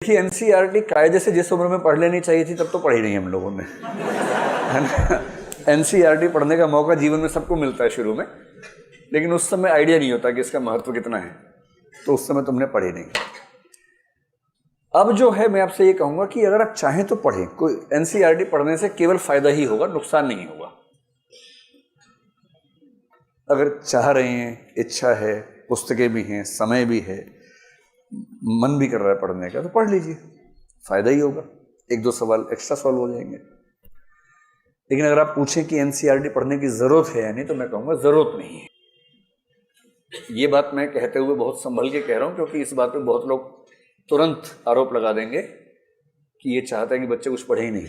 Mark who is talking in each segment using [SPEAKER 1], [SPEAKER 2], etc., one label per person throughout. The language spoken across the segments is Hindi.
[SPEAKER 1] देखिए एनसीईआरटी कायदे से जिस उम्र में पढ़ लेनी चाहिए थी तब तो पढ़ी नहीं हम लोगों ने, है ना। एनसीईआरटी पढ़ने का मौका जीवन में सबको मिलता है शुरू में, लेकिन उस समय आइडिया नहीं होता कि इसका महत्व कितना है, तो उस समय तुमने पढ़ी नहीं। अब जो है मैं आपसे ये कहूंगा कि अगर आप चाहें तो पढ़ें। कोई एनसीईआरटी पढ़ने से केवल फायदा ही होगा, नुकसान नहीं होगा। अगर चाह रहे हैं, इच्छा है, पुस्तकें भी हैं, समय भी है, मन भी कर रहा है पढ़ने का, तो पढ़ लीजिए, फायदा ही होगा। एक दो सवाल एक्स्ट्रा सॉल्व हो जाएंगे। लेकिन अगर आप पूछें कि एनसीईआरटी पढ़ने की जरूरत है या नहीं, तो मैं कहूंगा जरूरत नहीं है। ये बात मैं कहते हुए बहुत संभल के कह रहा हूं, क्योंकि इस बात पे बहुत लोग तुरंत आरोप लगा देंगे कि ये चाहता है कि बच्चे कुछ पढ़े ही नहीं।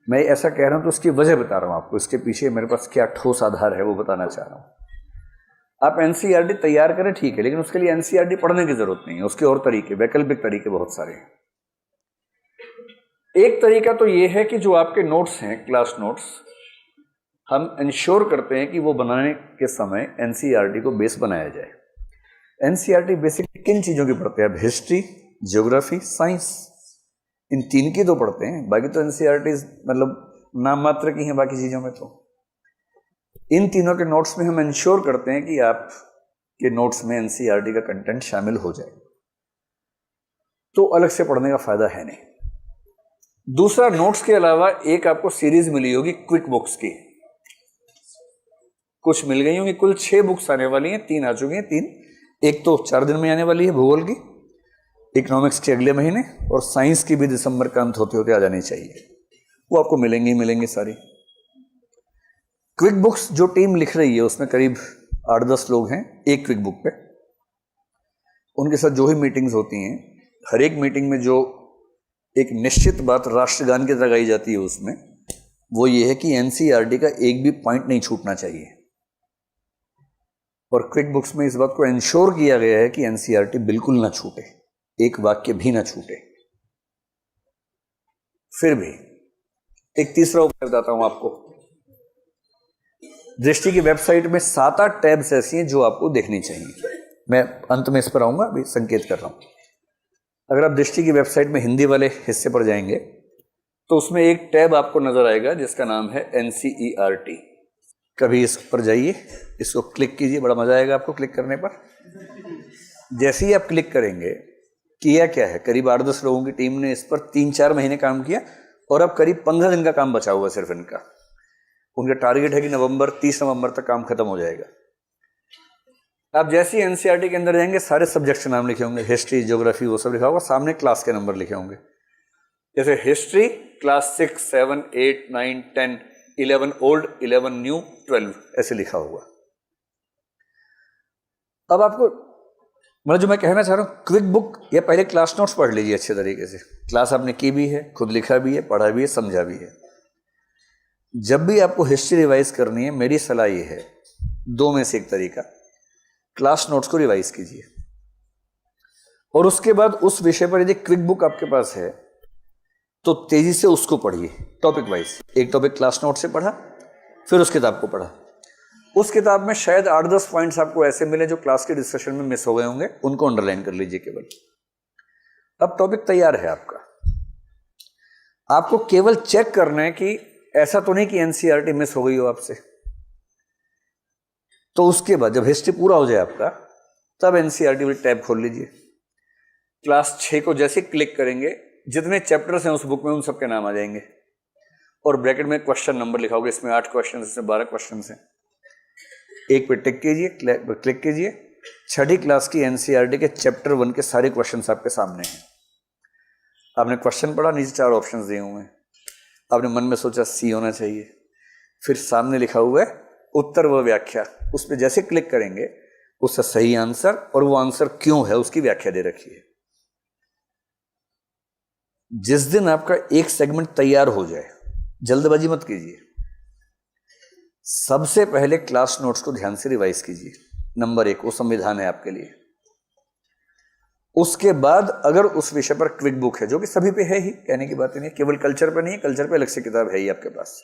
[SPEAKER 1] मैं ऐसा कह रहा हूं तो उसकी वजह बता रहा हूं आपको, इसके पीछे मेरे पास क्या ठोस आधार है वो बताना चाह रहा हूं। आप एनसीईआरटी तैयार करें ठीक है, लेकिन उसके लिए एनसीईआरटी पढ़ने की जरूरत नहीं है। उसके और तरीके, वैकल्पिक तरीके बहुत सारे हैं। एक तरीका तो ये है कि जो आपके नोट्स हैं, क्लास नोट्स, हम इंश्योर करते हैं कि वो बनाने के समय एनसीईआरटी को बेस बनाया जाए। एनसीईआरटी बेसिकली किन चीजों की पढ़ते हैं? अब हिस्ट्री, ज्योग्राफी, साइंस, इन तीन की तो पढ़ते हैं। बाकी तो एनसीईआरटी मतलब नाम मात्र की हैं बाकी चीजों में। तो इन तीनों के नोट्स में हम इंश्योर करते हैं कि आपके नोट्स में एनसीईआरटी का कंटेंट शामिल हो जाए, तो अलग से पढ़ने का फायदा है नहीं। दूसरा, नोट्स के अलावा एक आपको सीरीज मिली होगी क्विक बुक्स की, कुछ मिल गई होंगी। कुल 6 बुक्स आने वाली हैं, 3 आ चुकी हैं। 3, एक तो 4 दिन में आने वाली है भूगोल की, इकोनॉमिक्स के अगले महीने, और साइंस की भी दिसंबर का अंत होते होते आ जानी चाहिए। वो आपको मिलेंगी ही मिलेंगी सारी। क्विक बुक्स जो टीम लिख रही है उसमें करीब 8-10 लोग हैं एक क्विक बुक पे। उनके साथ जो ही मीटिंग्स होती हैं, हर एक मीटिंग में जो एक निश्चित बात राष्ट्रगान की तरह गाई जाती है उसमें, वो ये है कि एनसीईआरटी का एक भी पॉइंट नहीं छूटना चाहिए। और क्विक बुक्स में इस बात को इंश्योर किया गया है कि एनसीईआरटी बिल्कुल ना छूटे, एक वाक्य भी ना छूटे। फिर भी एक तीसरा उपाय बताता हूं आपको। दृष्टि की वेबसाइट में 7-8 टैब्स ऐसी हैं जो आपको देखनी चाहिए। मैं अंत में इस पर आऊंगा, अभी संकेत कर रहा हूं। अगर आप दृष्टि की वेबसाइट में हिंदी वाले हिस्से पर जाएंगे तो उसमें एक टैब आपको नजर आएगा जिसका नाम है एनसीईआरटी। कभी इस पर जाइए, इसको क्लिक कीजिए, बड़ा मजा आएगा आपको क्लिक करने पर। जैसे ही आप क्लिक करेंगे, किया क्या है, करीब 8-10 लोगों की टीम ने इस पर 3-4 महीने काम किया, और अब करीब 15 दिन का काम बचा हुआ सिर्फ इनका। उनका टारगेट है कि 30 नवंबर तक काम खत्म हो जाएगा। आप जैसे ही एनसीईआरटी के अंदर जाएंगे, सारे सब्जेक्ट्स के नाम लिखे होंगे, हिस्ट्री, ज्योग्राफी, वो सब लिखा होगा। सामने क्लास के नंबर लिखे होंगे, जैसे हिस्ट्री क्लास 6, 7, 8, 9, 10, 11 ओल्ड, 11 न्यू, 12 ऐसे लिखा हुआ। अब आपको मतलब जो मैं कहना चाह रहा हूं, क्विक बुक या पहले क्लास नोट्स पढ़ लीजिए अच्छे तरीके से। क्लास आपने की भी है, खुद लिखा भी है, पढ़ा भी है, समझा भी है। जब भी आपको हिस्ट्री रिवाइज करनी है, मेरी सलाह ये है, 2 में से एक तरीका, क्लास नोट्स को रिवाइज कीजिए, और उसके बाद उस विषय पर यदि क्विक बुक आपके पास है तो तेजी से उसको पढ़िए टॉपिक वाइज। एक टॉपिक क्लास नोट से पढ़ा, फिर उस किताब को पढ़ा। उस किताब में शायद 8-10 पॉइंट्स आपको ऐसे मिले जो क्लास के डिस्कशन में मिस हो गए होंगे, उनको अंडरलाइन कर लीजिए केवल। अब टॉपिक तैयार है आपका। आपको केवल चेक करना है कि ऐसा तो नहीं कि एनसीईआरटी मिस हो गई हो आपसे। तो उसके बाद जब हिस्ट्री पूरा हो जाए आपका, तब एनसीईआरटी वाली टैब खोल लीजिए। क्लास 6 को जैसे क्लिक करेंगे, जितने चैप्टर्स हैं उस बुक में उन सबके नाम आ जाएंगे, और ब्रैकेट में क्वेश्चन नंबर लिखा होगा। इसमें 8 क्वेश्चन, इसमें 12 क्वेश्चन हैं। एक पे टिक कीजिए, क्लिक कीजिए। 6ठी क्लास की एनसीईआरटी के चैप्टर 1 के सारे क्वेश्चंस आपके सामने हैं। आपने क्वेश्चन पढ़ा, नीचे 4 ऑप्शंस दिए हुए हैं। आपने मन में सोचा सी होना चाहिए, फिर सामने लिखा हुआ है उत्तर व व्याख्या। उस पर जैसे क्लिक करेंगे, उसका सही आंसर और वो आंसर क्यों है उसकी व्याख्या दे रखी है। जिस दिन आपका एक सेगमेंट तैयार हो जाए, जल्दबाजी मत कीजिए, सबसे पहले क्लास नोट्स को ध्यान से रिवाइज कीजिए। नंबर 1 वो संविधान है आपके लिए। उसके बाद अगर उस विषय पर क्विक बुक है, जो कि सभी पे है ही, कहने की बात नहीं, केवल कल्चर पे नहीं है, कल्चर पे अलग से किताब है ही आपके पास,